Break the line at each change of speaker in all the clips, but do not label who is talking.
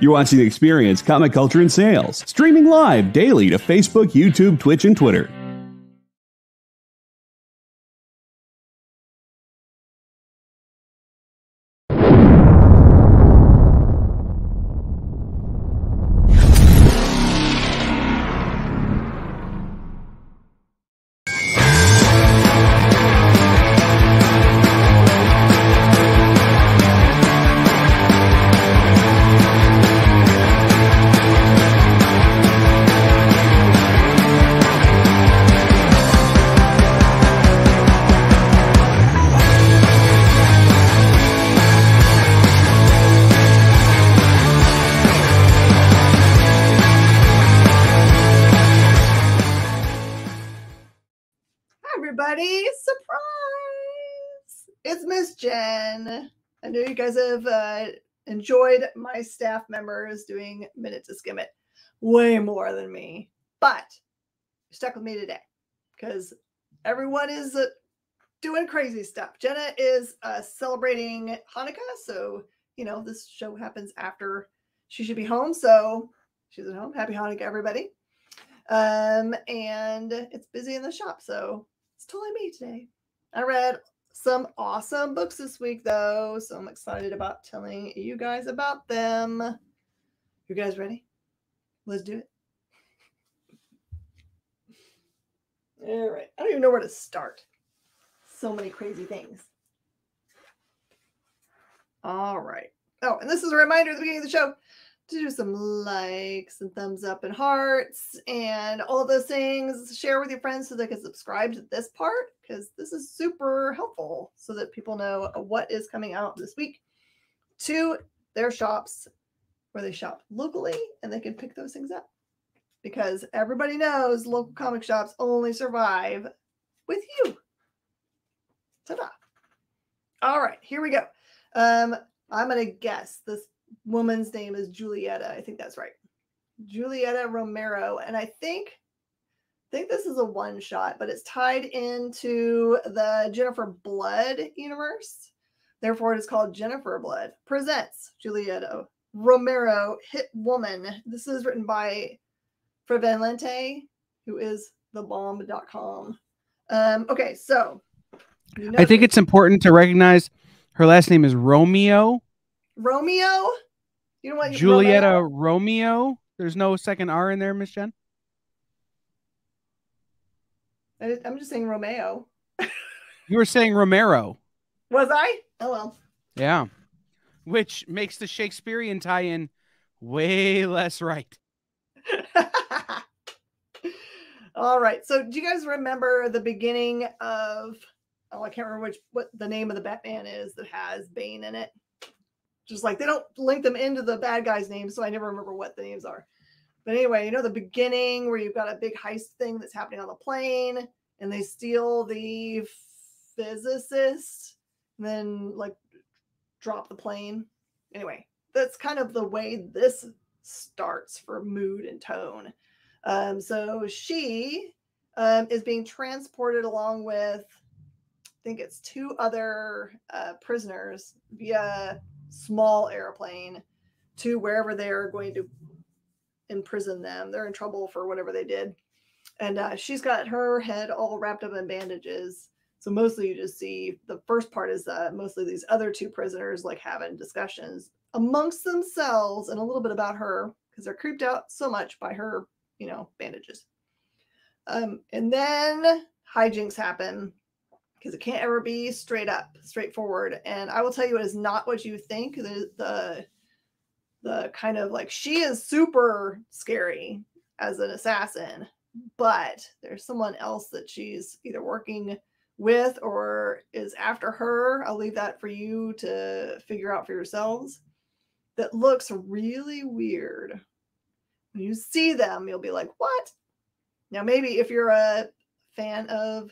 You're watching Experience Comic Culture and Sales, streaming live daily to Facebook, YouTube, Twitch, and Twitter.
Everybody, surprise! It's Miss Jen. I know you guys have enjoyed my staff members doing Minute to Skim It way more than me, but you're stuck with me today because everyone is doing crazy stuff. Jenna is celebrating Hanukkah, so you know this show happens after she should be home, so she's at home. Happy Hanukkah, everybody! And it's busy in the shop, so it's totally me today. I read some awesome books this week, though, so I'm excited about telling you guys about them. You guys ready? Let's do it. All right. I don't even know where to start. So many crazy things. All right. Oh, and this is a reminder at the beginning of the show to do some likes and thumbs up and hearts and all those things. Share with your friends so they can subscribe to this part because this is super helpful so that people know what is coming out this week to their shops where they shop locally and they can pick those things up because everybody knows local comic shops only survive with you. Ta-da. All right, here we go. I'm going to guess this woman's name is Julieta. I think that's right. Julieta Romero. And I think this is a one shot, but it's tied into the Jennifer Blood universe. Therefore, it is called Jennifer Blood Presents Julieta Romero, Hit Woman. This is written by Fred Van Lente, who is thebomb.com. Okay, so
I think it's important to recognize her last name is Romeo.
Romeo? You know what?
Julieta Romeo? There's no second R in there, Miss Jen?
I'm just saying Romeo.
You were saying Romero.
Was I? Oh, well.
Yeah. Which makes the Shakespearean tie-in way less right.
All right. So do you guys remember the beginning of, I can't remember what the name of the Batman is that has Bane in it? Just like they don't link them into the bad guy's names, so I never remember what the names are. But anyway, you know the beginning where you've got a big heist thing that's happening on the plane, and they steal the physicist, and then like drop the plane. Anyway, that's kind of the way this starts for mood and tone. So she is being transported along with, I think it's two other prisoners via small airplane to wherever they're going to imprison them. They're in trouble for whatever they did. And she's got her head all wrapped up in bandages. So mostly you just see the first part is mostly these other two prisoners like having discussions amongst themselves and a little bit about her because they're creeped out so much by her, you know, bandages. And then hijinks happen because it can't ever be straightforward. And I will tell you, it is not what you think. The kind of like, she is super scary as an assassin, but there's someone else that she's either working with or is after her. I'll leave that for you to figure out for yourselves. That looks really weird. When you see them, you'll be like, what? Now, maybe if you're a fan of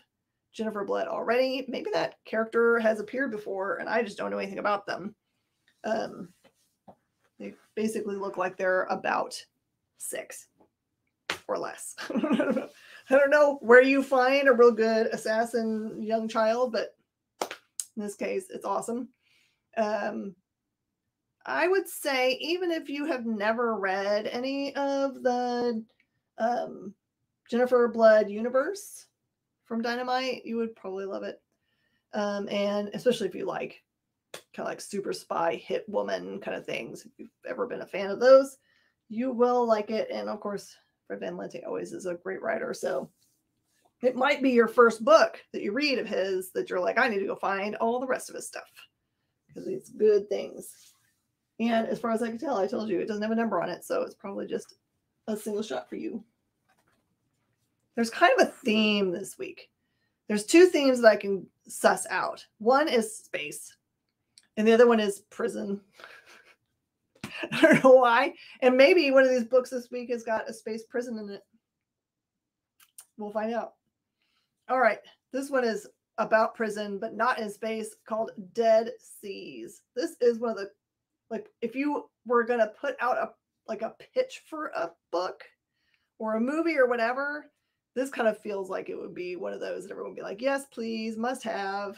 Jennifer Blood already, maybe that character has appeared before and I just don't know anything about them. They basically look like they're about 6 or less. I don't know where you find a real good assassin young child, but in this case, it's awesome. I I would say even if you have never read any of the Jennifer Blood universe from Dynamite, you would probably love it. And especially if you like kind of like super spy hit woman kind of things. If you've ever been a fan of those, you will like it. And of course, Fred Van Lente always is a great writer. So it might be your first book that you read of his that you're like, I need to go find all the rest of his stuff because it's good things. And as far as I can tell, I told you it doesn't have a number on it. So it's probably just a single shot for you. There's kind of a theme this week. There's two themes that I can suss out. One is space, and the other one is prison. I don't know why. And maybe one of these books this week has got a space prison in it. We'll find out. All right. This one is about prison, but not in space, called Dead Seas. This is one of the, like, if you were going to put out a pitch for a book or a movie or whatever, this kind of feels like it would be one of those that everyone would be like, yes, please, must have.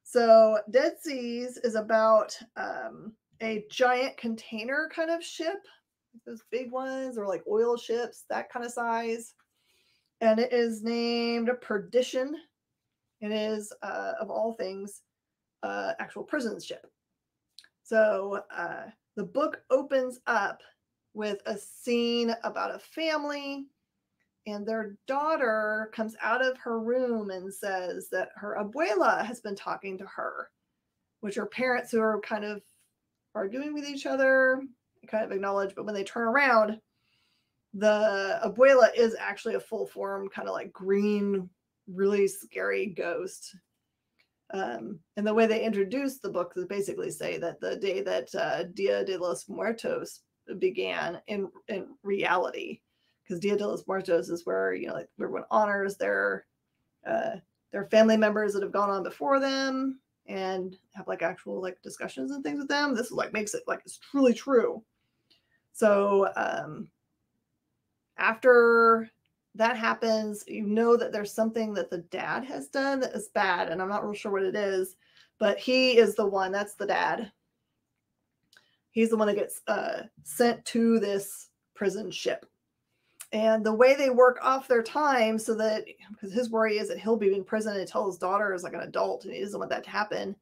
So Dead Seas is about a giant container kind of ship, those big ones, or like oil ships, that kind of size. And it is named Perdition. It is, of all things, actual prison ship. So the book opens up with a scene about a family, and their daughter comes out of her room and says that her abuela has been talking to her, which are parents who are kind of arguing with each other, kind of acknowledge, but when they turn around, the abuela is actually a full form, kind of like green, really scary ghost. And the way they introduce the book is basically say that the day that Dia de los Muertos began in reality, because Dia de los Muertos is where, you know, like everyone honors their family members that have gone on before them and have like actual like discussions and things with them. This is like makes it like it's truly true. So after that happens, you know that there's something that the dad has done that is bad, and I'm not real sure what it is, but he is the one, that's the dad. He's the one that gets sent to this prison ship. And the way they work off their time so that, because his worry is that he'll be in prison until his daughter is like an adult and he doesn't want that to happen,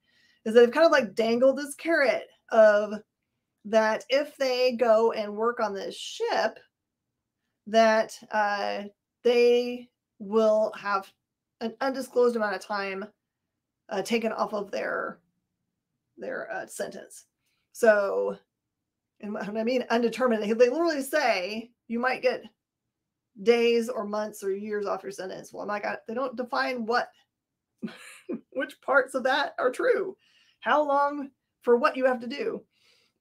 is that they've kind of like dangled this carrot of that if they go and work on this ship, that they will have an undisclosed amount of time taken off of their sentence. So, and what I mean undetermined, they literally say you might get days or months or years off your sentence. Well, my God, they don't define what, which parts of that are true, how long for what you have to do.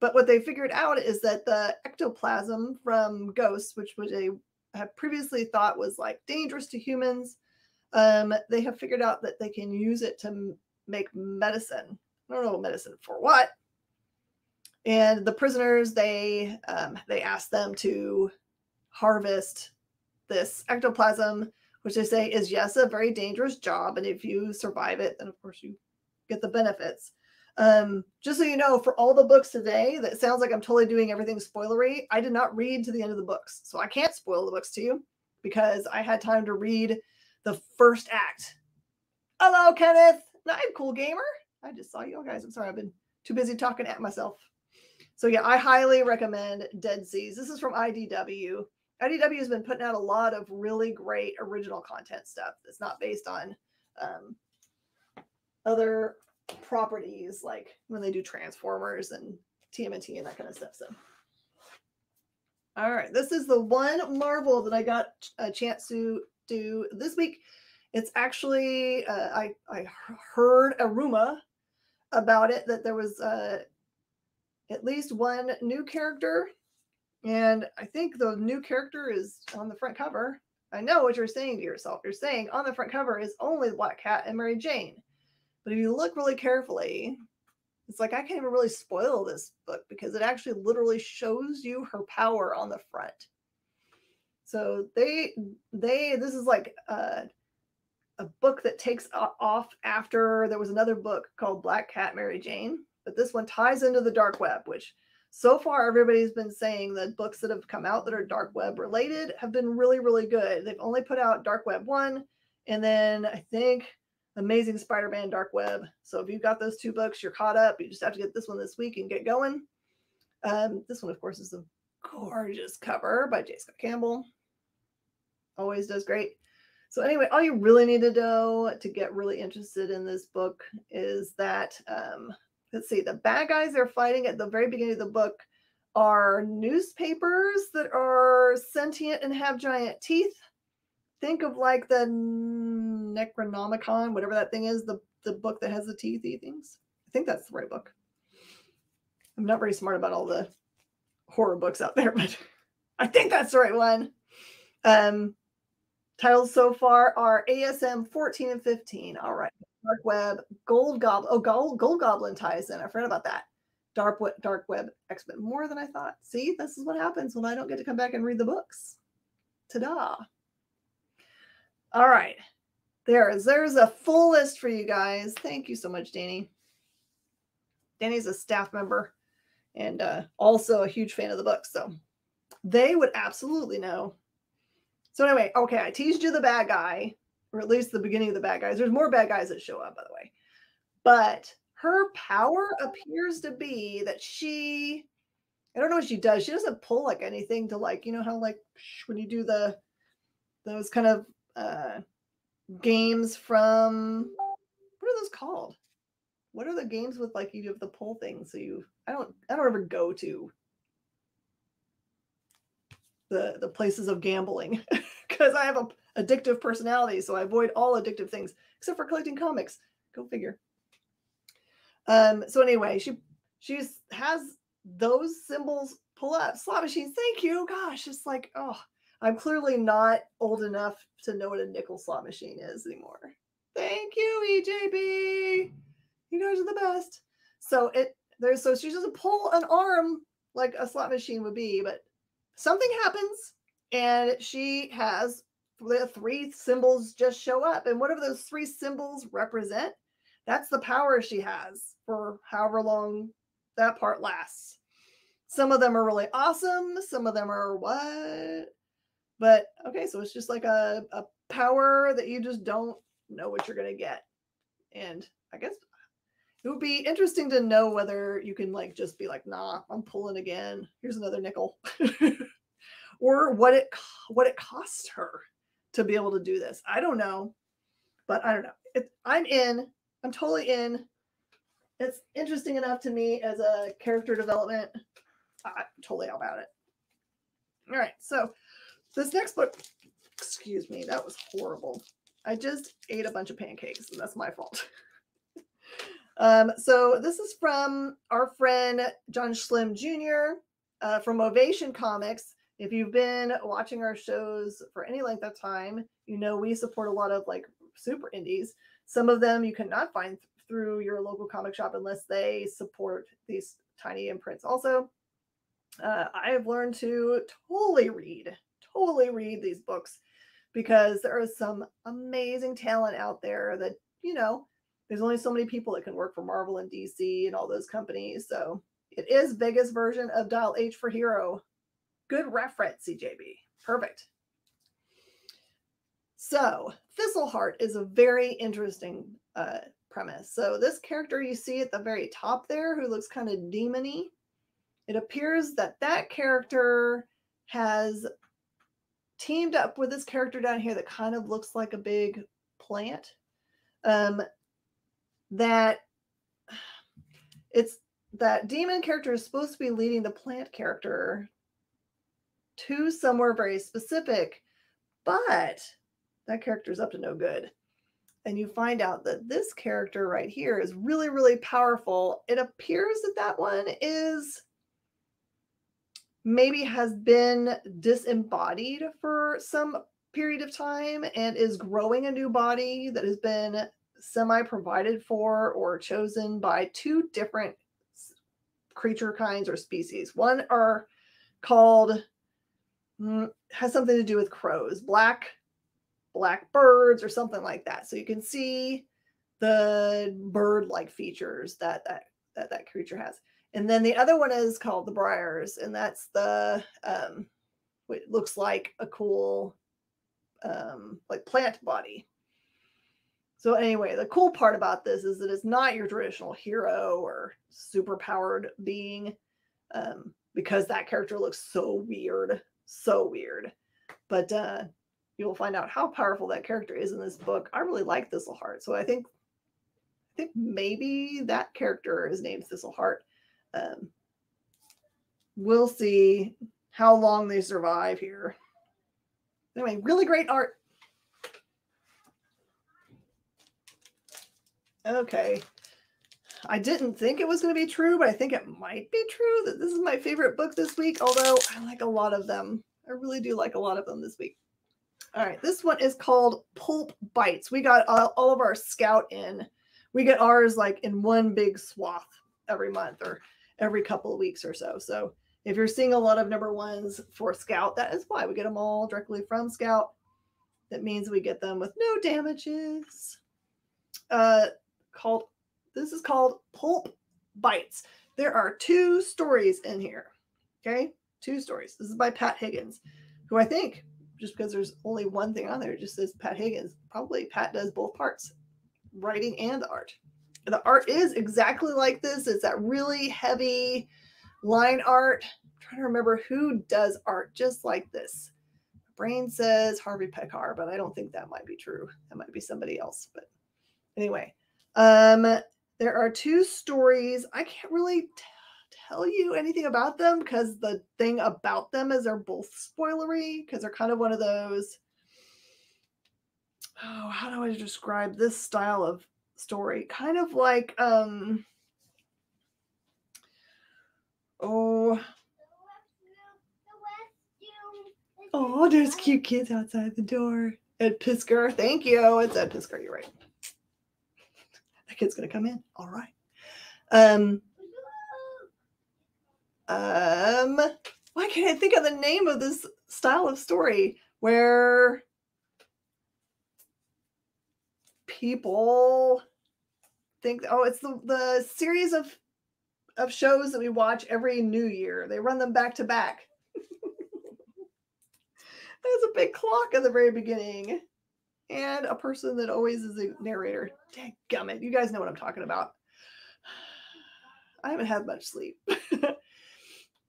But what they figured out is that the ectoplasm from ghosts, which they have previously thought was like dangerous to humans, they have figured out that they can use it to make medicine. I don't know medicine for what. And the prisoners, they asked them to harvest this ectoplasm, which they say is, yes, a very dangerous job. And if you survive it, then of course you get the benefits. Just so you know, for all the books today, that sounds like I'm totally doing everything spoilery. I did not read to the end of the books, so I can't spoil the books to you because I had time to read the first act. Hello, Kenneth. I'm Cool Gamer. I just saw you guys. I'm sorry, I've been too busy talking at myself. So yeah, I highly recommend Dead Seas. This is from IDW. IDW has been putting out a lot of really great original content stuff that's not based on other properties, like when they do Transformers and TMNT and that kind of stuff. So all right, this is the one Marvel that I got a chance to do this week. It's actually I heard a rumor about it that there was at least one new character, and I think the new character is on the front cover. I know what you're saying to yourself. You're saying on the front cover is only Black Cat and Mary Jane. But if you look really carefully, it's like I can't even really spoil this book because it actually literally shows you her power on the front. So this is like a book that takes off after there was another book called Black Cat, Mary Jane but this one ties into the dark web, which so far everybody's been saying that books that have come out that are dark web related have been really, really good. They've only put out Dark Web 1 and then I think Amazing Spider-Man Dark Web. So if you've got those 2 books, you're caught up. You just have to get this one this week and get going. This one, of course, is a gorgeous cover by J. Scott Campbell. Always does great. So anyway, all you really need to know to get really interested in this book is that, let's see, the bad guys they're fighting at the very beginning of the book are newspapers that are sentient and have giant teeth. Think of like the Necronomicon, whatever that thing is, the book that has the teethy things. I think that's the right book. I'm not very smart about all the horror books out there, but I think that's the right one. Titles so far are ASM 14 and 15. All right. Dark Web, Gold Goblin. Oh, Gold Goblin ties in. I forgot about that. Dark Web X-Men. More than I thought. See, this is what happens when I don't get to come back and read the books. Ta-da. All right. There's a full list for you guys. Thank you so much, Danny. Danny's a staff member and also a huge fan of the book. So they would absolutely know. So anyway, okay, I teased you the bad guy, or at least the beginning of the bad guys. There's more bad guys that show up, by the way. But her power appears to be that I don't know what she does. She doesn't pull like anything to like, you know how like when you do those kind of games from, what are those called? What are the games with like you have the pull thing? So I don't ever go to the places of gambling because I have a addictive personality, so I avoid all addictive things except for collecting comics. Go figure. So anyway, she has those symbols pull up. Slot machines, thank you. Gosh, it's like, oh, I'm clearly not old enough to know what a nickel slot machine is anymore. Thank you, EJB. You guys are the best. So she doesn't pull an arm like a slot machine would be, but something happens and she has the 3 symbols just show up. And whatever those 3 symbols represent, that's the power she has for however long that part lasts. Some of them are really awesome. Some of them are what? But okay, so it's just like a power that you just don't know what you're going to get. And I guess it would be interesting to know whether you can like just be like, nah, I'm pulling again. Here's another nickel. Or what it cost her to be able to do this. I don't know. But I don't know. I'm in. I'm totally in. It's interesting enough to me as a character development. I'm totally all about it. All right. So this next book, excuse me, that was horrible. I just ate a bunch of pancakes and that's my fault. So this is from our friend John Schlim Jr. From Ovation Comics. If you've been watching our shows for any length of time, you know we support a lot of like super indies. Some of them you cannot find through your local comic shop unless they support these tiny imprints. Also, I have learned to totally read these books because there is some amazing talent out there that, you know, there's only so many people that can work for Marvel and DC and all those companies. So it is Vega's version of Dial H for Hero. Good reference, CJB. Perfect. So Thistleheart is a very interesting premise. So this character you see at the very top there who looks kind of demon-y, it appears that character has teamed up with this character down here that kind of looks like a big plant. That demon character is supposed to be leading the plant character to somewhere very specific, but that character is up to no good. And you find out that this character right here is really, really powerful. It appears that one is maybe has been disembodied for some period of time and is growing a new body that has been semi-provided for or chosen by 2 different creature kinds or species. One are called, has something to do with crows, black birds or something like that. So you can see the bird-like features that that creature has. And then the other one is called the Briars, and that's the what looks like a cool like plant body. So anyway, the cool part about this is that it's not your traditional hero or super powered being, because that character looks so weird. But you'll find out how powerful that character is in this book. I really like Thistleheart, so I think maybe that character is named Thistleheart. We'll see how long they survive here. Anyway, really great art. Okay. I didn't think it was going to be true, but I think it might be true that this is my favorite book this week, although I like a lot of them. I really do like a lot of them this week. All right, this one is called Pulp Bites. We got all of our Scout in. We get ours like in one big swath every month or every couple of weeks or so. So if you're seeing a lot of number ones for Scout, that is why we get them all directly from Scout. That means we get them with no damages. This is called Pulp Bites. There are 2 stories in here. Okay, 2 stories. This is by Pat Higgins, who I think, just because there's only one thing on there, it just says Pat Higgins. Probably Pat does both parts, writing and the art. The art is exactly like this. It's that really heavy line art. I'm trying to remember who does art just like this. My brain says Harvey Pekar, but I don't think that might be true. That might be somebody else. But anyway, there are 2 stories. I can't really tell you anything about them because the thing about them is they're both spoilery, because they're kind of one of those, oh, how do I describe this style of story? Kind of like there's cute kids outside the door. Ed Pisker, thank you. It's Ed Pisker, you're right. That kid's gonna come in. All right. Why can't I think of the name of this style of story where people think, oh, it's the series of shows that we watch every New Year. They run them back to back. There's a big clock at the very beginning. And a person that always is a narrator. Dadgummit. You guys know what I'm talking about. I haven't had much sleep.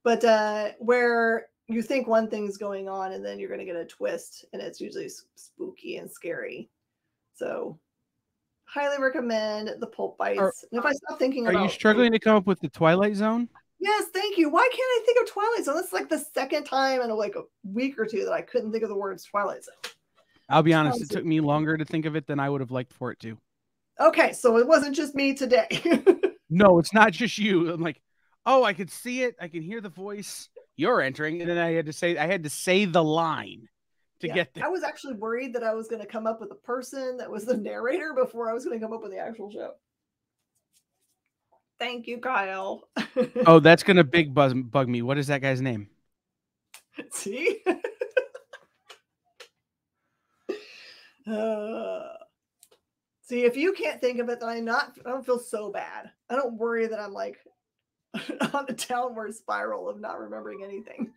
But where you think one thing's going on and then you're going to get a twist, and it's usually spooky and scary. So highly recommend the Pulp Bites. And if I stop thinking
about... Are you struggling to come up with the Twilight Zone?
Yes, thank you. Why can't I think of Twilight Zone? That's like the second time in like a week or two that I couldn't think of the words Twilight Zone.
I'll be honest, it took me longer to think of it than I would have liked for it to.
Okay, so it wasn't just me today.
No, it's not just you. I'm like, oh, I could see it. I can hear the voice. You're entering. And then I had to say the line to get there.
I was actually worried that I was going to come up with a person that was the narrator before I was going to come up with the actual show. Thank you, Kyle.
Oh, that's going to bug me. What is that guy's name?
See? See, if you can't think of it, then I don't feel so bad. I don't worry that I'm like on a downward spiral of not remembering anything.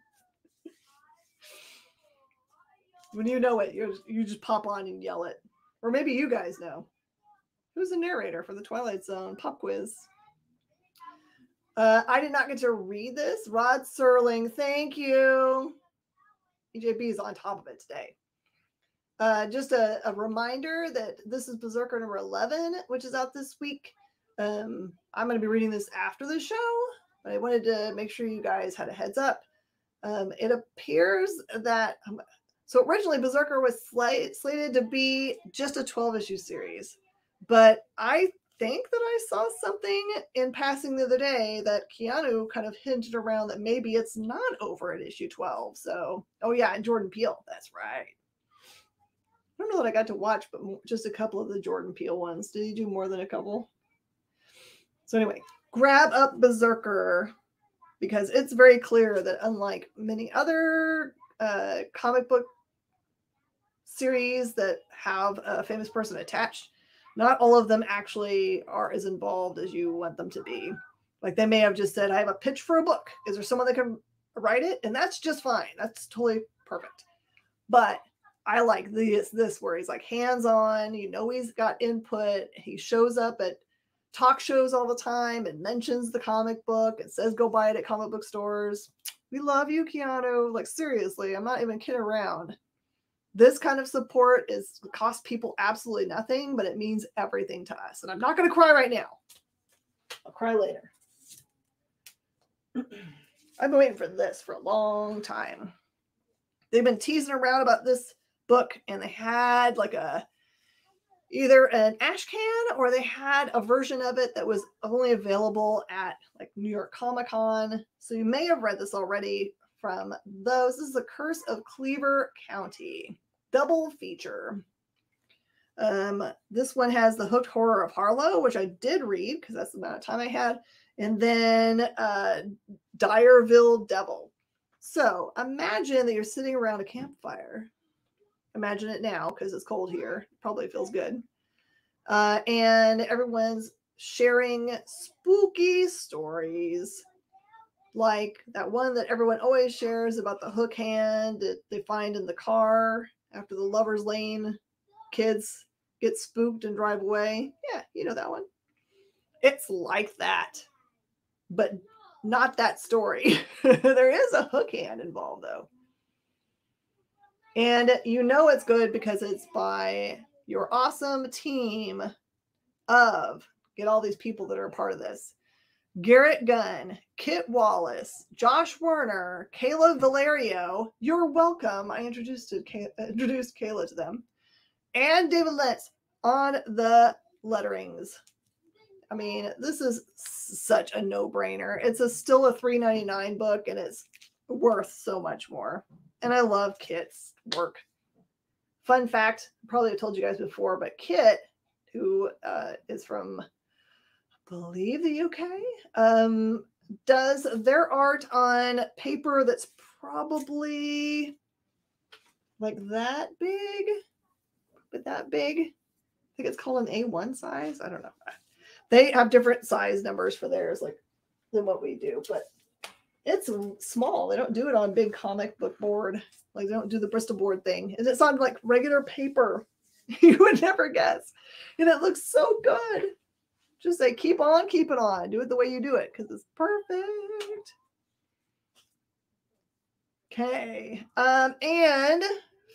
When you know it, you just pop on and yell it. Or maybe you guys know. Who's the narrator for the Twilight Zone pop quiz? I did not get to read this. Rod Serling, thank you. EJB is on top of it today. Just a reminder that this is Berserker number 11, which is out this week. I'm going to be reading this after the show, but I wanted to make sure you guys had a heads up. It appears that, so originally Berserker was slated to be just a 12-issue series, but I think that I saw something in passing the other day that Keanu kind of hinted around that maybe it's not over at issue 12. So, oh yeah, and Jordan Peele, that's right. I don't know that I got to watch, but just a couple of the Jordan Peele ones. Did he do more than a couple? So anyway, grab up Berserker, because it's very clear that unlike many other comic book series that have a famous person attached, not all of them actually are as involved as you want them to be. Like they may have just said, I have a pitch for a book. Is there someone that can write it? And that's just fine. That's totally perfect. But I like this where he's like hands-on, he's got input. He shows up at talk shows all the time and mentions the comic book and says go buy it at comic book stores. We love you, Keanu. Like seriously, I'm not even kidding around. This kind of support costs people absolutely nothing, but it means everything to us. And I'm not going to cry right now. I'll cry later. I've been waiting for this for a long time. They've been teasing around about this book, and they had like either an ash can or they had a version of it that was only available at like New York Comic Con. So you may have read this already from those. This is The Curse of Cleaver County, double feature. This one has The Hooked Horror of Harlow, which I did read because that's the amount of time I had. And then Direville Devil. So imagine that you're sitting around a campfire. Imagine it now because it's cold here. Probably feels good. And everyone's sharing spooky stories. Like that one that everyone always shares about the hook hand that they find in the car after the Lover's Lane kids get spooked and drive away. Yeah, you know that one. It's like that, but not that story. There is a hook hand involved, though. And it's good because it's by your awesome team of, get all these people that are a part of this: Garrett Gunn, Kit Wallace, Josh Werner, Kayla Valerio. You're welcome. I introduced Kayla to them. And David Lentz on the letterings. I mean, this is such a no-brainer. It's still a $3.99 book, and it's worth so much more. And I love Kit's work. Fun fact, probably have told you guys before, but Kit, who is from, I believe, the UK, does their art on paper that's probably like that big, but that big. I think it's called an A1 size. I don't know. They have different size numbers for theirs, like than what we do, but it's small. They don't do it on big comic book board. Like they don't do the Bristol board thing. And it's on like regular paper. You would never guess. And it looks so good. Just say, keep on, keep it on. Do it the way you do it because it's perfect. Okay. And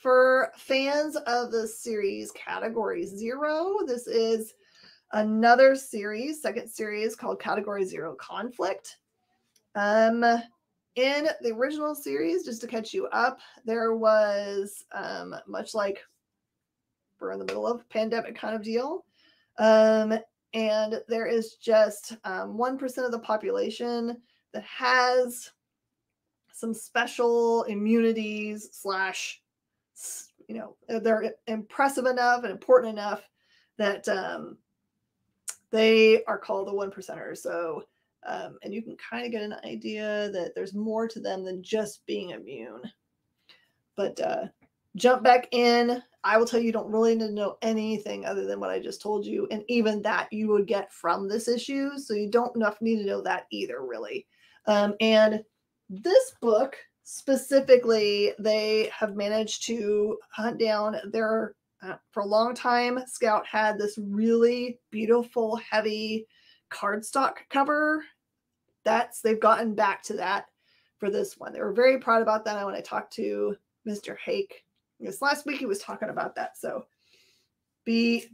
for fans of the series Category 0, this is another series, second series called Category 0 Conflict. In the original series, just to catch you up, there was much like we're in the middle of a pandemic kind of deal. And there is just 1% of the population that has some special immunities slash, they're impressive enough and important enough that they are called the 1%ers. So, and you can kind of get an idea that there's more to them than just being immune. But jump back in. I will tell you don't really need to know anything other than what I just told you. And even that you would get from this issue. So you don't need to know that either, really. And this book specifically, they have managed to hunt down their, for a long time, Scout had this really beautiful, heavy cardstock cover. They've gotten back to that for this one. They were very proud about that when I talked to Mr. Hake. This last week he was talking about that. So be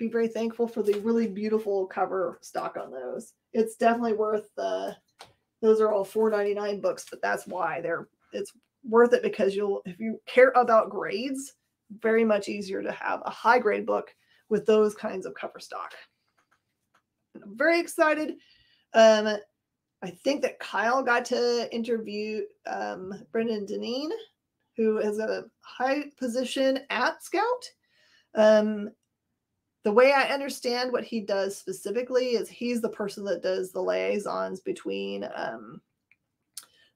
very thankful for the really beautiful cover stock on those. It's definitely worth those are all $4.99 books, but that's why it's worth it because if you care about grades, very much easier to have a high grade book with those kinds of cover stock. And I'm very excited. I think that Kyle got to interview Brendan Deneen, who is a high position at Scout. The way I understand what he does specifically is he's the person that does the liaisons between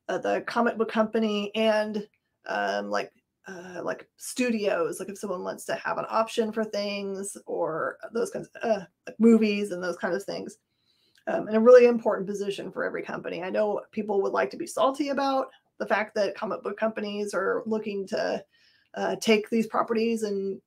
the comic book company and like studios, like if someone wants to have an option for things or those kinds of like movies and those kinds of things. in a really important position for every company. I know people would like to be salty about the fact that comic book companies are looking to take these properties and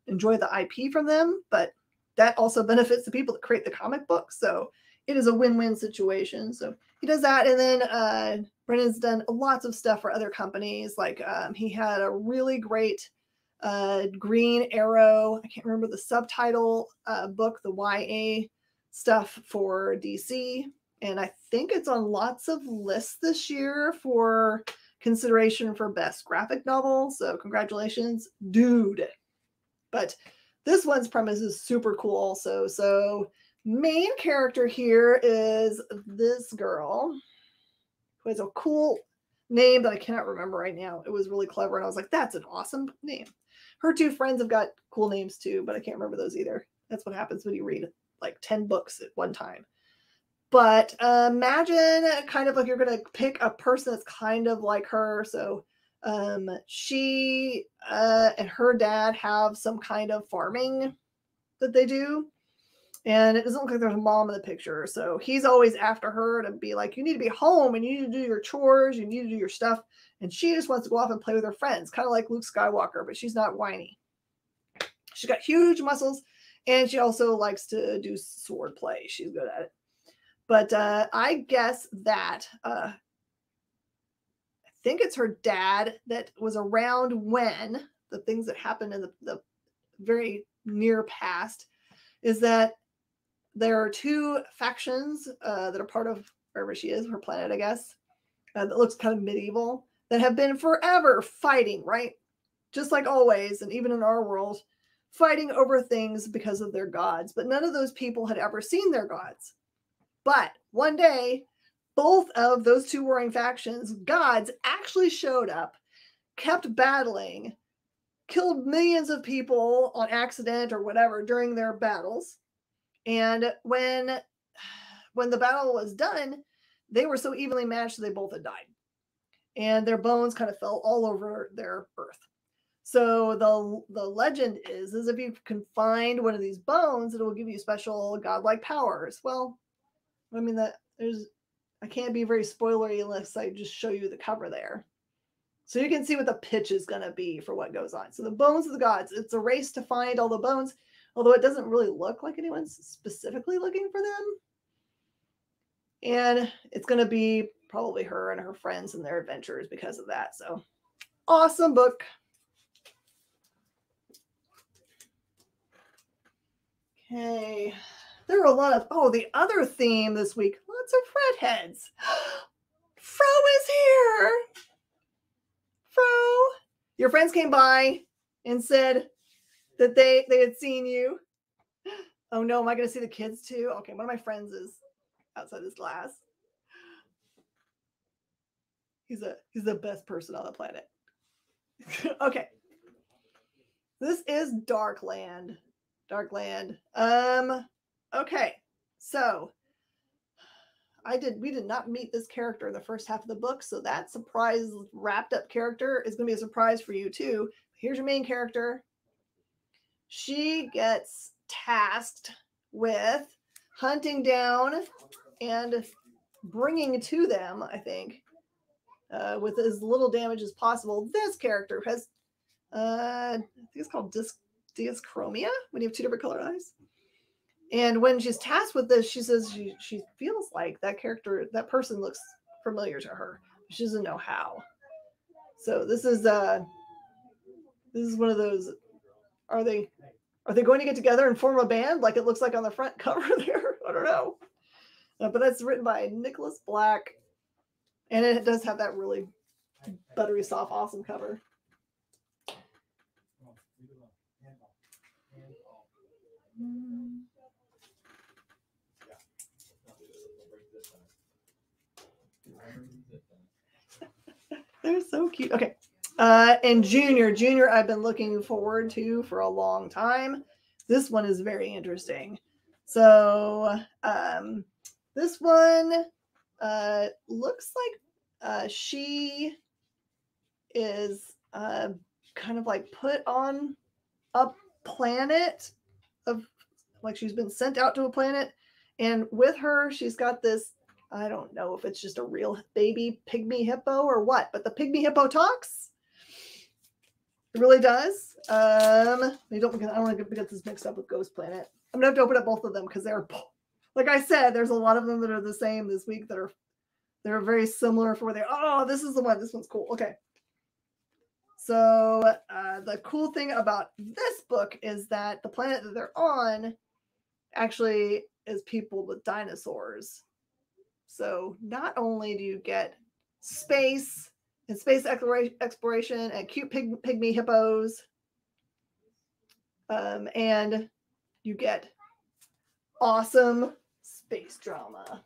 enjoy the IP from them, but that also benefits the people that create the comic book. So it is a win-win situation. So he does that, and then Brennan's done lots of stuff for other companies. Like he had a really great Green Arrow, I can't remember the subtitle, book, the YA stuff for DC, and I think it's on lots of lists this year for consideration for best graphic novel. So congratulations, dude. But this one's premise is super cool also. So main character here is this girl who has a cool name that I cannot remember right now. It was really clever, and I was like, that's an awesome name. Her two friends have got cool names too, but I can't remember those either. That's what happens when you read like 10 books at one time. But imagine kind of like you're going to pick a person that's kind of like her. So she and her dad have some kind of farming that they do. And it doesn't look like there's a mom in the picture. So he's always after her to be like, you need to be home and you need to do your chores. You need to do your stuff. And she just wants to go off and play with her friends, kind of like Luke Skywalker, but she's not whiny. She's got huge muscles, and she also likes to do sword play. She's good at it. But I guess that I think it's her dad that was around when the things that happened in the very near past is that there are two factions that are part of wherever she is, her planet, I guess, that looks kind of medieval, that have been forever fighting, right? Just like always, and even in our world, fighting over things because of their gods. But none of those people had ever seen their gods. But one day, both of those two warring factions, gods, actually showed up, kept battling, killed millions of people on accident or whatever during their battles. And when the battle was done, they were so evenly matched that they both had died. And their bones kind of fell all over their earth. So the legend is if you can find one of these bones, it will give you special godlike powers. Well, I mean, I can't be very spoilery unless I just show you the cover there. So you can see what the pitch is going to be for what goes on. So the bones of the gods, it's a race to find all the bones, although it doesn't really look like anyone's specifically looking for them. And it's going to be probably her and her friends and their adventures because of that. So awesome book. Okay. There are a lot of, the other theme this week, lots of redheads. Fro is here. Fro. Your friends came by and said that they had seen you. Oh no, am I going to see the kids too? Okay, one of my friends is outside this glass. He's the best person on the planet. Okay. This is Darkland. Okay. So we did not meet this character in the first half of the book, so that surprise wrapped up character is going to be a surprise for you too. Here's your main character. She gets tasked with hunting down and bringing to them, I think, with as little damage as possible. This character has, I think it's called diachromia, when you have two different colored eyes. And when she's tasked with this, she says she feels like that person looks familiar to her. She doesn't know how. So this is one of those. Are they going to get together and form a band like it looks like on the front cover there? I don't know. But that's written by Nicholas Black, and it does have that really buttery soft, awesome cover. They're so cute. Okay. And Junior, I've been looking forward to for a long time. This one is very interesting. So this one looks like she is kind of like put on a planet of, like, she's been sent out to a planet, And with her, she's got this, I don't know if it's just a real baby pygmy hippo or what, but the pygmy hippo talks. It really does. I don't want to get this mixed up with Ghost Planet. I'm gonna have to open up both of them because they're, like I said, there's a lot of them that are the same this week that they're very similar for where they. Oh, this is the one. This one's cool. Okay. So the cool thing about this book is that the planet that they're on actually is peopled with dinosaurs. So not only do you get space and space exploration and cute pygmy hippos, and you get awesome space drama.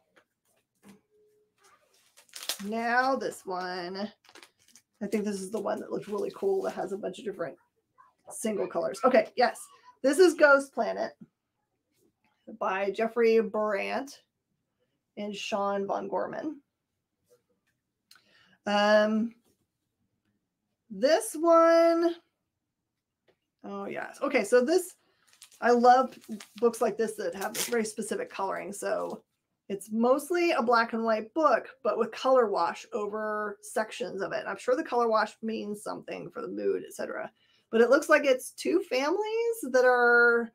Now this one, I think this is the one that looks really cool that has a bunch of different single colors. Okay, yes. This is Ghost Planet by Jeffrey Brandt and Sean von Gorman. This one, oh yes. Okay, so this, I love books like this that have this very specific coloring. So it's mostly a black and white book, but with color wash over sections of it. I'm sure the color wash means something for the mood, etc. But it looks like it's two families that are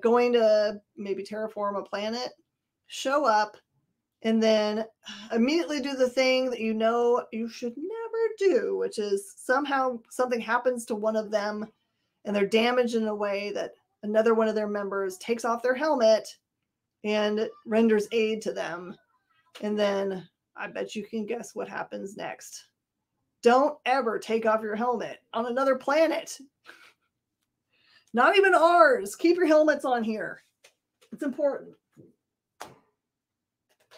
going to maybe terraform a planet, show up, and then immediately do the thing that you know you should never do, which is somehow something happens to one of them and they're damaged in a way that another one of their members takes off their helmet and renders aid to them. And then I bet you can guess what happens next. Don't ever take off your helmet on another planet. Not even ours. Keep your helmets on here. It's important.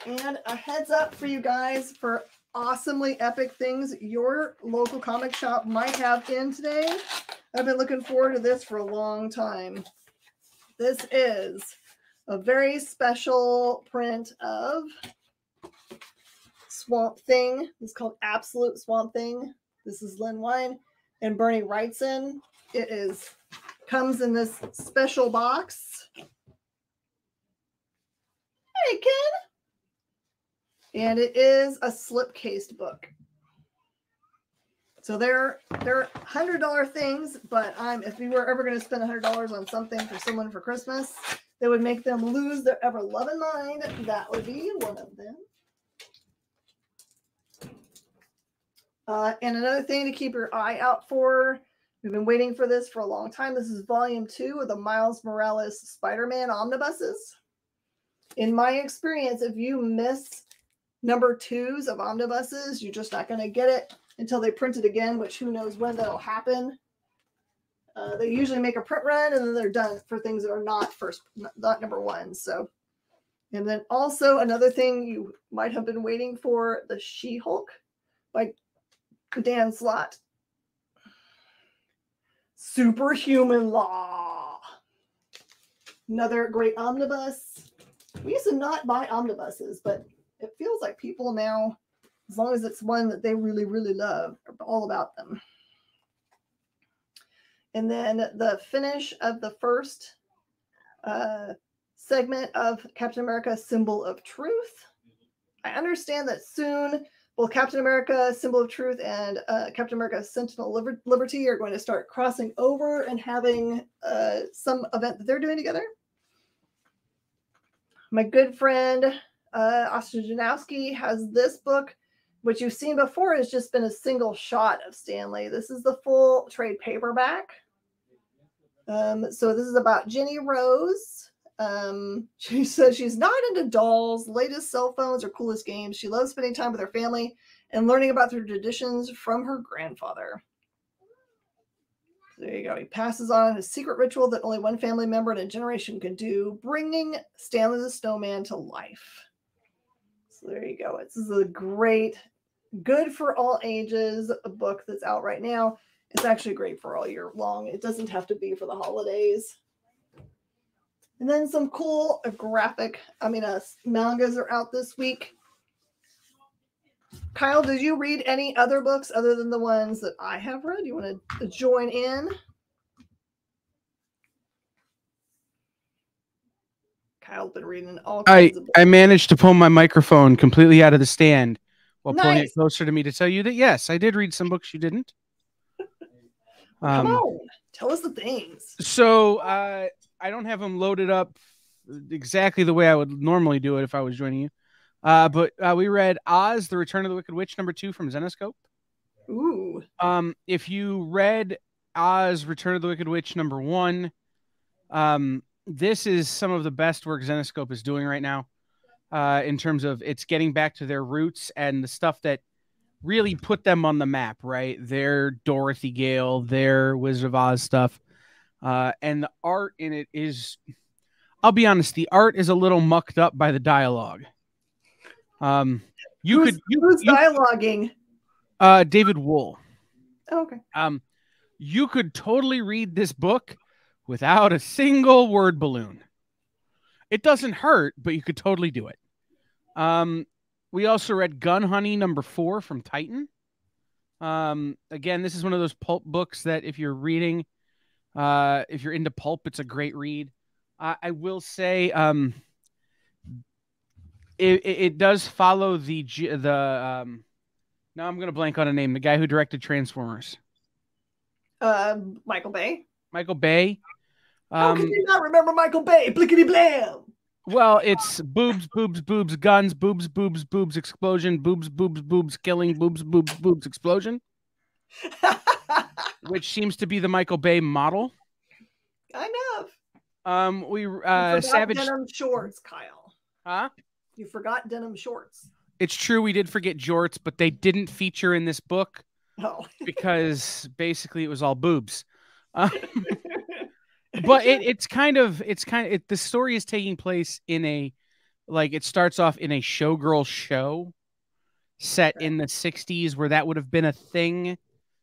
And a heads up for you guys for awesomely epic things your local comic shop might have in today. I've been looking forward to this for a long time. This is a very special print of Swamp Thing. It's called Absolute Swamp Thing. This is Len Wein and Bernie Wrightson. It comes in this special box. Hey, Ken. And it is a slip-cased book. So they're $100 things, but if you were ever going to spend $100 on something for someone for Christmas that would make them lose their ever-loving mind, that would be one of them. And another thing to keep your eye out for, we've been waiting for this for a long time. This is volume 2 of the Miles Morales Spider-Man omnibuses. In my experience, if you miss number 2s of omnibuses, you're just not going to get it until they print it again, which who knows when that'll happen. They usually make a print run and then they're done for things that are not number 1. So, and then also another thing you might have been waiting for, the She-Hulk by Dan Slott. Superhuman Law. Another great omnibus. We used to not buy omnibuses, but it feels like people now, as long as it's one that they really, really love, are all about them. And then the finish of the first segment of Captain America Symbol of Truth. I understand that soon both Captain America Symbol of Truth and Captain America Sentinel Liberty are going to start crossing over and having some event that they're doing together. My good friend Austin Janowski has this book, which you've seen before has just been a single shot of Stan Lee. This is the full trade paperback. So this is about Jenny Rose. She says she's not into dolls, latest cell phones, or coolest games. She loves spending time with her family and learning about their traditions from her grandfather. There you go. He passes on a secret ritual that only one family member in a generation can do, bringing Stanley the Snowman to life. So there you go. This is a great, good for all ages book that's out right now. It's actually great for all year long. It doesn't have to be for the holidays. And then some cool mangas are out this week. Kyle, did you read any other books other than the ones that I have read? You want to join in? Kyle's been reading all kinds of books.
I managed to pull my microphone completely out of the stand while pulling it
Nice.
closer to me to tell you that, yes, I did read some books you didn't.
Come on. Tell us the things.
So I don't have them loaded up exactly the way I would normally do it if I was joining you. But we read Oz, The Return of the Wicked Witch, #2 from Zenescope.
Ooh.
If you read Oz, Return of the Wicked Witch #1, this is some of the best work Zenescope is doing right now, in terms of it's getting back to their roots and the stuff that really put them on the map, right? Their Dorothy Gale, their Wizard of Oz stuff. And the art in it is, I'll be honest, the art is a little mucked up by the dialogue. Who's
dialoguing?
David Wool.
Oh, okay.
You could totally read this book without a single word balloon. It doesn't hurt, but you could totally do it. We also read Gun Honey #4 from Titan. Again, this is one of those pulp books that if you're reading, if you're into pulp, it's a great read. I will say, it does follow now I'm going to blank on a name. The guy who directed Transformers.
Michael Bay.
Michael Bay.
How can you not remember Michael Bay? Blickety blam.
Well, it's boobs, boobs, boobs, guns, boobs, boobs, boobs, explosion, boobs, boobs, boobs, killing, boobs, boobs, boobs, explosion. Which seems to be the Michael Bay model.
Kind of.
Savage
denim shorts, Kyle.
Huh?
You forgot denim shorts.
It's true we did forget jorts, but they didn't feature in this book.
Oh.
Because basically it was all boobs. But the story is taking place in it starts off in a showgirl show set in the 60s where that would have been a thing.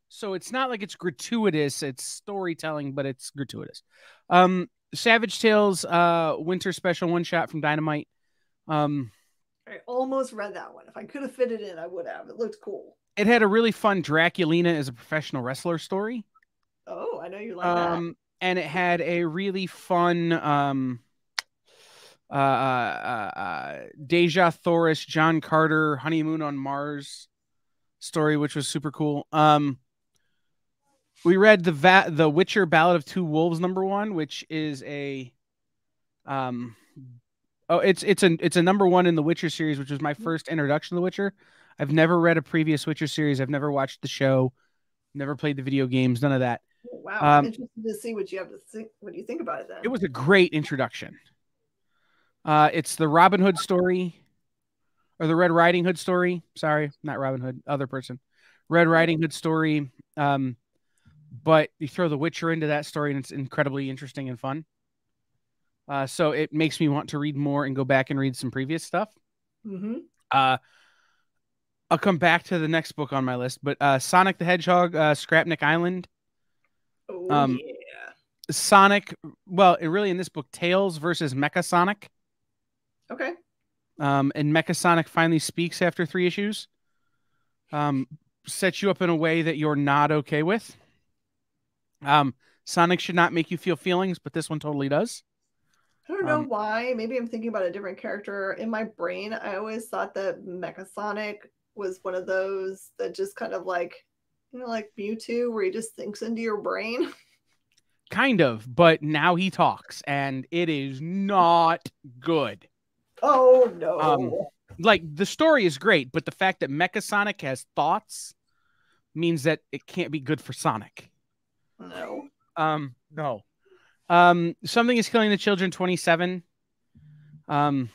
So it's not like it's gratuitous, it's storytelling, but it's gratuitous. Savage Tales, Winter Special one shot from Dynamite.
I almost read that one. If I could have fit it in, I would have. It looked cool.
It had a really fun Draculina as a professional wrestler story.
Oh, I know you like that.
And it had a really fun Deja Thoris, John Carter, Honeymoon on Mars story, which was super cool. We read the Witcher Ballad of Two Wolves #1, which is a it's a #1 in the Witcher series, which was my first introduction to the Witcher. I've never read a previous Witcher series. I've never watched the show, never played the video games, none of that.
Wow, I'm interested to see what you have to think. What do you think about it then?
It was a great introduction. It's the Robin Hood story, or the Red Riding Hood story. Sorry, not Robin Hood, other person. Red Riding Hood story. But you throw the Witcher into that story, and it's incredibly interesting and fun. So it makes me want to read more and go back and read some previous stuff.
Mm-hmm.
I'll come back to the next book on my list, but Sonic the Hedgehog, Scrapnik Island.
Oh, yeah.
Sonic, well, really in this book, Tails versus Mecha Sonic.
Okay.
And Mecha Sonic finally speaks after 3 issues. Sets you up in a way that you're not okay with. Sonic should not make you feel feelings, but this one totally does.
I don't know why. Maybe I'm thinking about a different character. In my brain, I always thought that Mecha Sonic was one of those that just kind of like, like Mewtwo, where he just thinks into your brain.
Kind of, but now he talks, and it is not good.
Oh, no.
Like, the story is great, but the fact that Mecha Sonic has thoughts means that it can't be good for Sonic.
No.
No. Something is Killing the Children, 27. I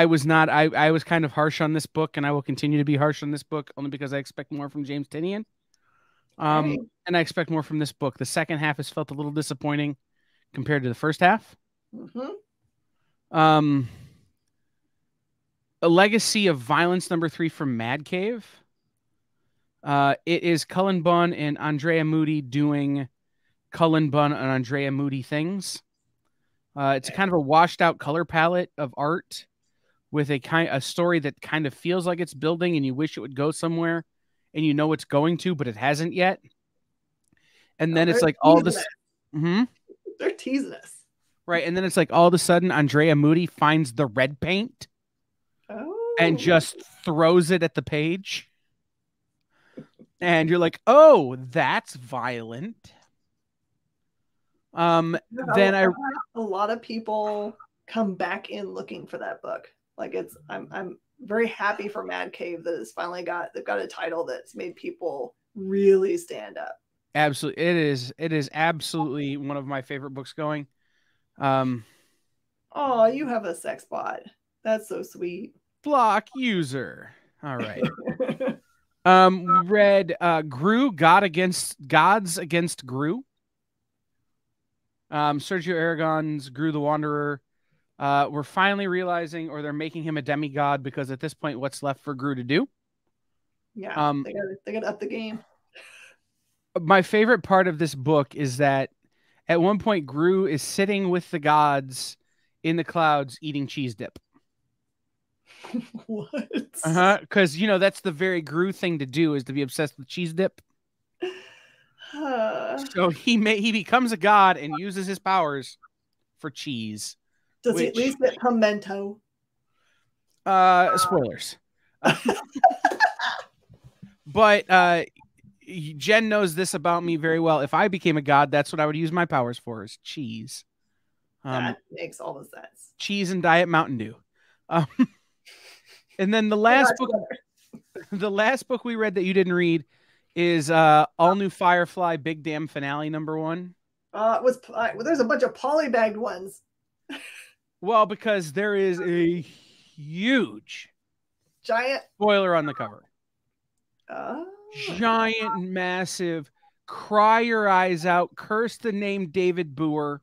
was kind of harsh on this book, and I will continue to be harsh on this book only because I expect more from James Tynion. And I expect more from this book. The second half has felt a little disappointing compared to the first half.
Mm-hmm.
A Legacy of Violence #3 from Mad Cave. It is Cullen Bunn and Andrea Moody doing Cullen Bunn and Andrea Moody things. It's kind of a washed out color palette of art with a story that kind of feels like it's building and you wish it would go somewhere and you know it's going to, but it hasn't yet. And then it's like all this. Mm-hmm.
They're teasing us.
Right. And then it's like all of a sudden Andrea Moody finds the red paint and
Oh.
just throws it at the page. And you're like, oh, that's violent. Then
A lot of people come back in looking for that book. Like I'm very happy for Mad Cave that it's finally they've got a title that's made people really stand up.
Absolutely. It is absolutely one of my favorite books going.
Oh, you have a sex bot. That's so sweet.
Block user. All right. We read Gru, Gods Against Gru. Sergio Aragon's Gru the Wanderer. We're finally realizing, or they're making him a demigod, because at this point, what's left for Gru to do?
Yeah, they got to up the game.
My favorite part of this book is that at one point, Gru is sitting with the gods in the clouds eating cheese dip.
What?
Because, that's the very Gru thing to do, is to be obsessed with cheese dip. So he becomes a god and uses his powers for cheese.
Does he at least get pimento?
Spoilers. But Jen knows this about me very well. If I became a god, that's what I would use my powers for, is cheese.
That makes all the sense.
Cheese and Diet Mountain Dew. And then the last book we read that you didn't read is All New Firefly Big Damn Finale #1.
There's a bunch of polybagged ones.
Well, because there is a huge
giant
spoiler on the cover. Giant, massive, cry your eyes out, curse the name David Boer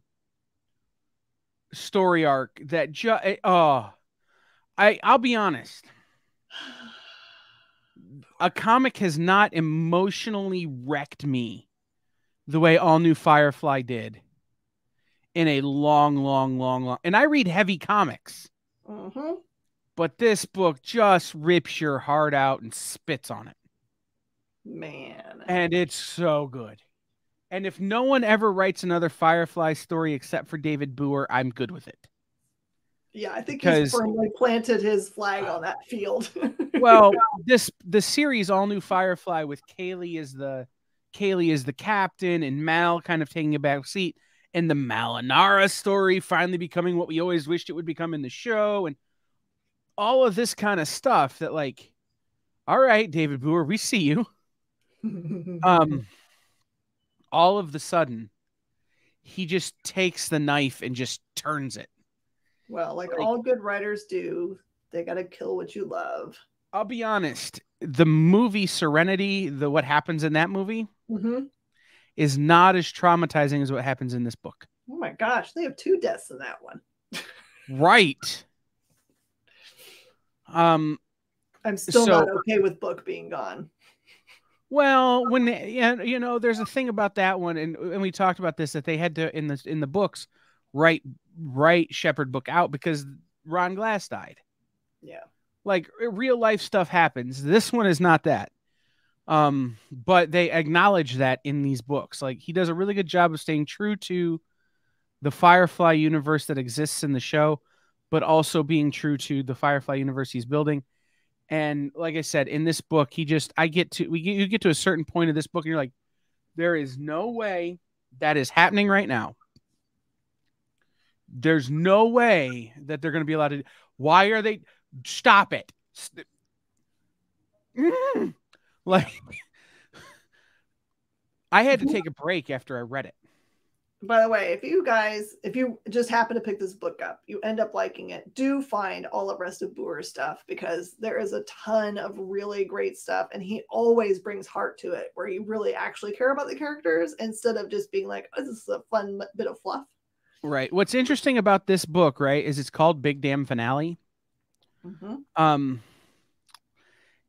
story arc that I'll be honest. A comic has not emotionally wrecked me the way All New Firefly did in a long. And I read heavy comics.
Mm-hmm.
But this book just rips your heart out and spits on it.
Man.
And it's so good. And if no one ever writes another Firefly story except for David Boer, I'm good with it.
Yeah, I think he's firmly planted his flag on that field.
Well, the series All New Firefly with Kaylee is the captain and Mal kind of taking a back seat, and the Malinara story finally becoming what we always wished it would become in the show, and all of this kind of stuff that, like, all right, David Boer, we see you. All of the sudden, he just takes the knife and just turns it.
Well, like all good writers do, they got to kill what you love.
I'll be honest. The movie Serenity, what happens in that movie, is not as traumatizing as what happens in this book.
Oh my gosh, they have 2 deaths in that one.
Right.
I'm still not okay with Book being gone.
Well, when there's a thing about that one, and we talked about this, that they had to in the books write Shepherd Book out because Ron Glass died.
Yeah,
like real life stuff happens. This one is not that, but they acknowledge that in these books. Like, he does a really good job of staying true to the Firefly universe that exists in the show, but also being true to the Firefly universe he's building. And like I said, in this book, you get to a certain point of this book and you're like, there is no way that is happening right now. There's no way that they're going to be allowed to. Why are they? Stop it. Like, I had to take a break after I read it.
By the way, if you just happen to pick this book up, you end up liking it, do find all the rest of Boer's stuff, because there is a ton of really great stuff, and he always brings heart to it, where you really actually care about the characters instead of just being like, oh, this is a fun bit of fluff.
Right. What's interesting about this book, right, is it's called Big Damn Finale.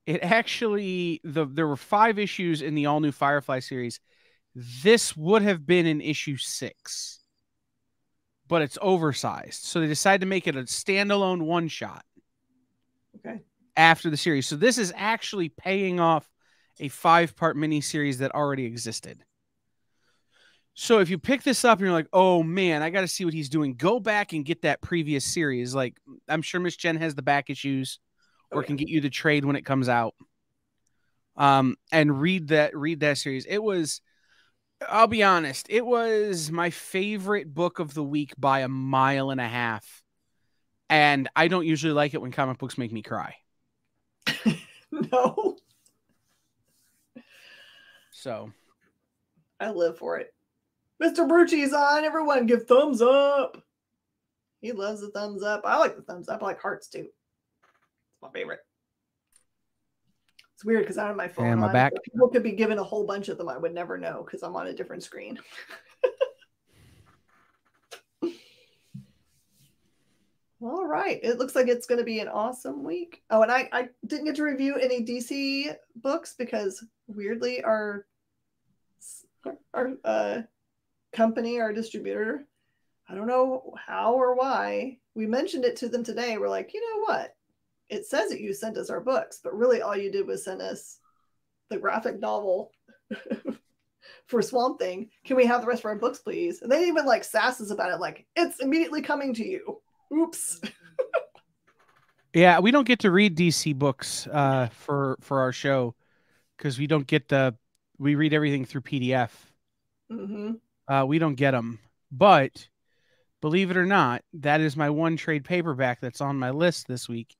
It actually, there were 5 issues in the All New Firefly series. This would have been in issue 6, but it's oversized. So they decided to make it a standalone one-shot.
Okay.
After the series. So this is actually paying off a 5-part miniseries that already existed. So if you pick this up and you're like, oh man, I got to see what he's doing, go back and get that previous series. Like, I'm sure Miss Jen has the back issues or can get you the trade when it comes out. And read that series. It was, I'll be honest, it was my favorite book of the week by a mile and a half. And I don't usually like it when comic books make me cry.
No.
So
I live for it. Mr. Brucci's on. Everyone give thumbs up. He loves the thumbs up. I like the thumbs up. I like hearts too. It's my favorite. It's weird because I have my phone
and my
on.
back.
People could be given a whole bunch of them. I would never know because I'm on a different screen. All right. It looks like it's going to be an awesome week. Oh, and I didn't get to review any DC books because weirdly our company, our distributor, I don't know how or why, we mentioned it to them today. We're like, you know what? It says that you sent us our books, but really all you did was send us the graphic novel for Swamp Thing. Can we have the rest of our books, please? And they even like sass us about it, like, it's immediately coming to you. Oops.
Yeah, we don't get to read DC books for our show because we don't get we read everything through PDF.
Mm-hmm.
We don't get them. But believe it or not, that is my one trade paperback that's on my list this week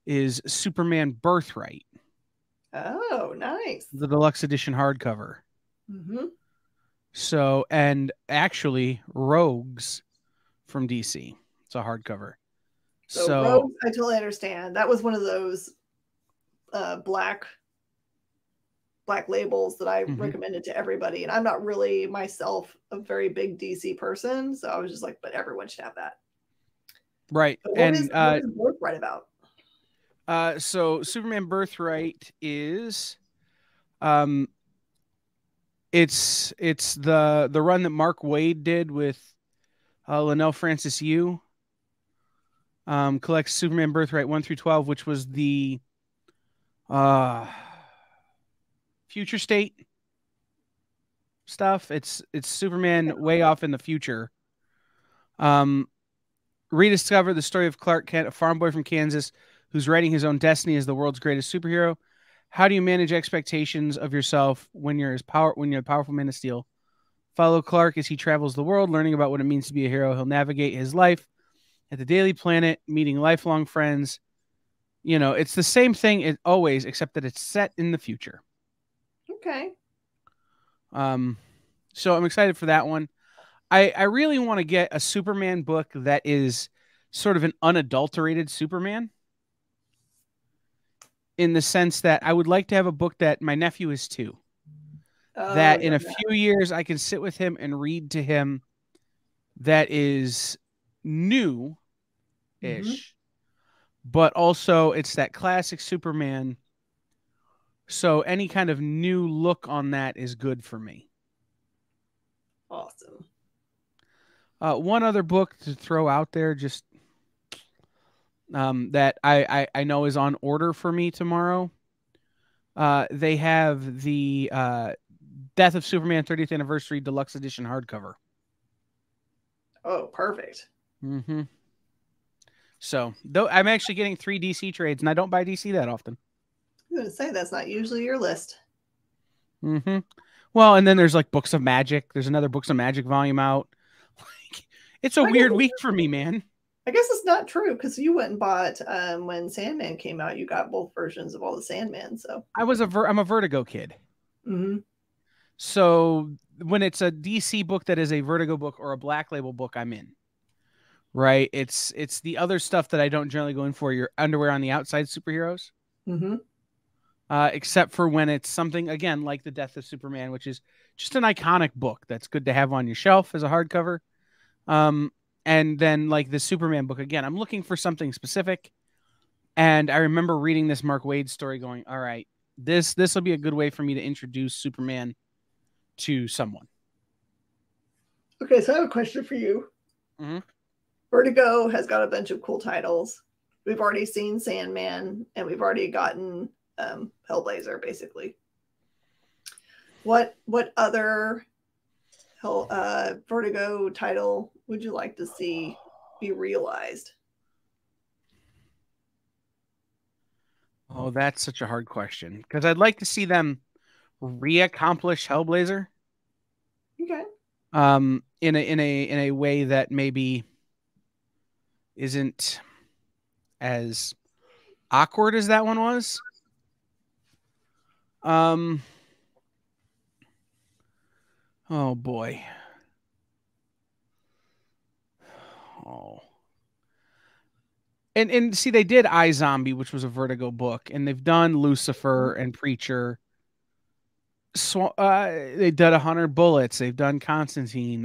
is Superman Birthright.
Oh, nice.
The deluxe edition hardcover.
Mm-hmm.
So, and actually Rogues from DC. It's a hardcover.
So Rogues, I totally understand. That was one of those black labels that I recommended to everybody. And I'm not really myself a very big DC person. So I was just like, but everyone should have that.
Right.
But what is Birthright about?
So Superman Birthright is it's the run that Mark Waid did with Linnell Francis Yu. Collects Superman Birthright 1 through 12, which was the future state stuff. It's Superman way off in the future. Rediscover the story of Clark Kent, a farm boy from Kansas who's writing his own destiny as the world's greatest superhero. How do you manage expectations of yourself when you're a powerful Man of Steel? Follow Clark as he travels the world, learning about what it means to be a hero. He'll navigate his life at the Daily Planet, meeting lifelong friends. You know, it's the same thing always, except that it's set in the future.
Okay.
So I'm excited for that one. I really want to get a Superman book that is sort of an unadulterated Superman. In the sense that I would like to have a book that my nephew is 2. That in a few years I can sit with him and read to him that is new-ish. But also it's that classic Superman. So any kind of new look on that is good for me.
Awesome.
One other book to throw out there, just that I know is on order for me tomorrow. They have the Death of Superman 30th Anniversary Deluxe Edition hardcover.
Oh, perfect.
So, though I'm actually getting 3 DC trades, and I don't buy DC that often.
I'm going to say that's not usually your list.
Well, and then there's like Books of Magic. There's another Books of Magic volume out. Like, it's a weird week for me, man.
I guess it's not true because you went and bought when Sandman came out. You got both versions of all the Sandman. So
I'm a Vertigo kid. So when it's a DC book that is a Vertigo book or a Black Label book, I'm in. Right? It's the other stuff that I don't generally go in for. Your underwear on the outside superheroes. Except for when it's something again like the Death of Superman, which is just an iconic book that's good to have on your shelf as a hardcover. And then like the Superman book, again, I'm looking for something specific. And I remember reading this Mark Waid story going, all right, this will be a good way for me to introduce Superman to someone.
Okay, so I have a question for you. Vertigo has got a bunch of cool titles. We've already seen Sandman, and we've already gotten Hellblazer, basically. What other Vertigo title would you like to see be realized?
Oh, that's such a hard question because I'd like to see them reaccomplish Hellblazer.
Okay.
In a way that maybe isn't as awkward as that one was. Oh boy. Oh. And see, they did iZombie, which was a Vertigo book, and they've done Lucifer and Preacher. They've done 100 Bullets. They've done Constantine.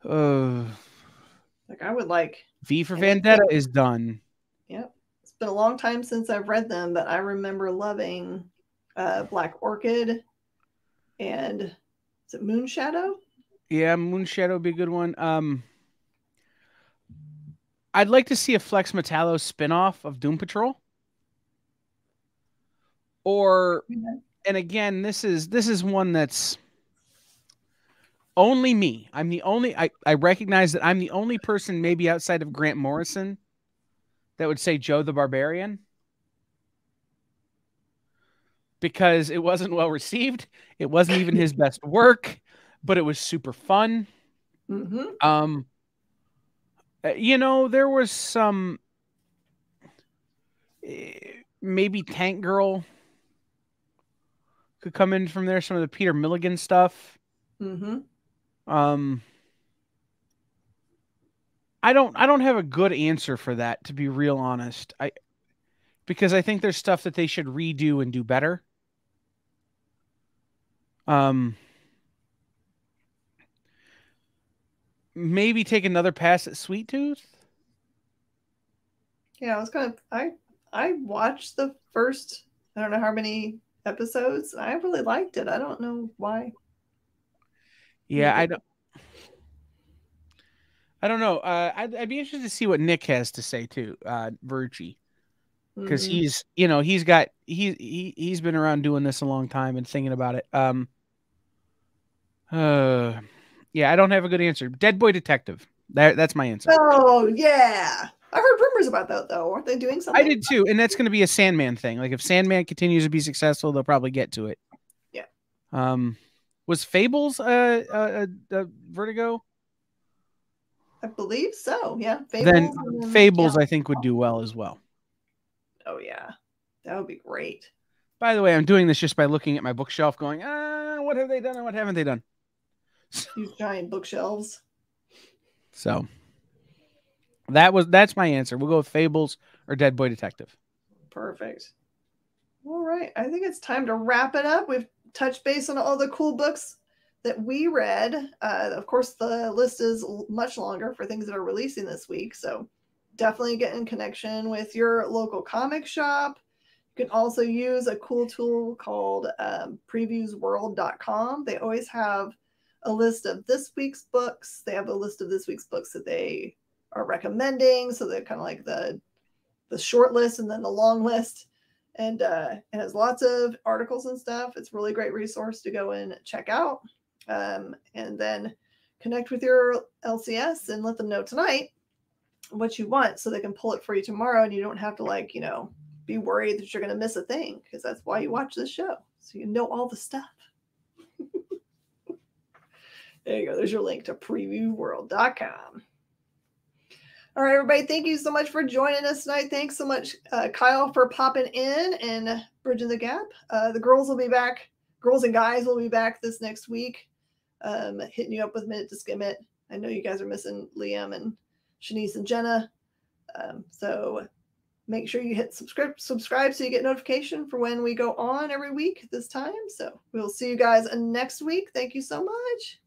Like I would like
V for Vendetta is done.
Yep. It's been a long time since I've read them, but I remember loving Black Orchid and is it Moonshadow?
Yeah, Moonshadow would be a good one. I'd like to see a Flex Metallo spinoff of Doom Patrol. Or, and again, this is one that's only me. I'm the only, I recognize that I'm the only person maybe outside of Grant Morrison that would say Joe the Barbarian. Because it wasn't well received. It wasn't even his best work, but it was super fun.
Mm-hmm.
There was some maybe Tank Girl could come in from there. Some of the Peter Milligan stuff.
Mm-hmm.
I don't have a good answer for that, to be real honest. Because I think there's stuff that they should redo and do better. Maybe take another pass at Sweet Tooth.
Yeah, I watched the first, I don't know how many episodes. I really liked it. I don't know why.
Yeah, I don't know. I'd be interested to see what Nick has to say too, Verci, because he's been around doing this a long time and thinking about it. Yeah, I don't have a good answer. Dead Boy Detective. That's my answer.
Oh yeah, I heard rumors about that though. Aren't they doing something?
I did too, and that's going to be a Sandman thing. Like if Sandman continues to be successful, they'll probably get to it.
Yeah.
Was Fables a Vertigo?
I believe so. Yeah.
Then Fables, I think, would do well as well.
Oh yeah, that would be great.
By the way, I'm doing this just by looking at my bookshelf, going, what have they done and what haven't they done?
Huge giant bookshelves.
So that's my answer. We'll go with Fables or Dead Boy Detective.
Perfect. All right. I think it's time to wrap it up. We've touched base on all the cool books that we read. Of course, the list is much longer for things that are releasing this week. So definitely get in connection with your local comic shop. You can also use a cool tool called previewsworld.com. They always have a list of this week's books. They have a list of this week's books that they are recommending. So they're kind of like the short list and then the long list. And it has lots of articles and stuff. It's a really great resource to go and check out. And then connect with your LCS and let them know tonight what you want so they can pull it for you tomorrow. And you don't have to be worried that you're going to miss a thing, because that's why you watch this show. So you know all the stuff. There you go. There's your link to previewworld.com. All right, everybody. Thank you so much for joining us tonight. Thanks so much, Kyle, for popping in and bridging the gap. The girls will be back. Girls and guys will be back this next week, hitting you up with Minute to Skim It. I know you guys are missing Liam and Shanice and Jenna. So make sure you hit subscribe so you get notification for when we go on every week this time. So we'll see you guys next week. Thank you so much.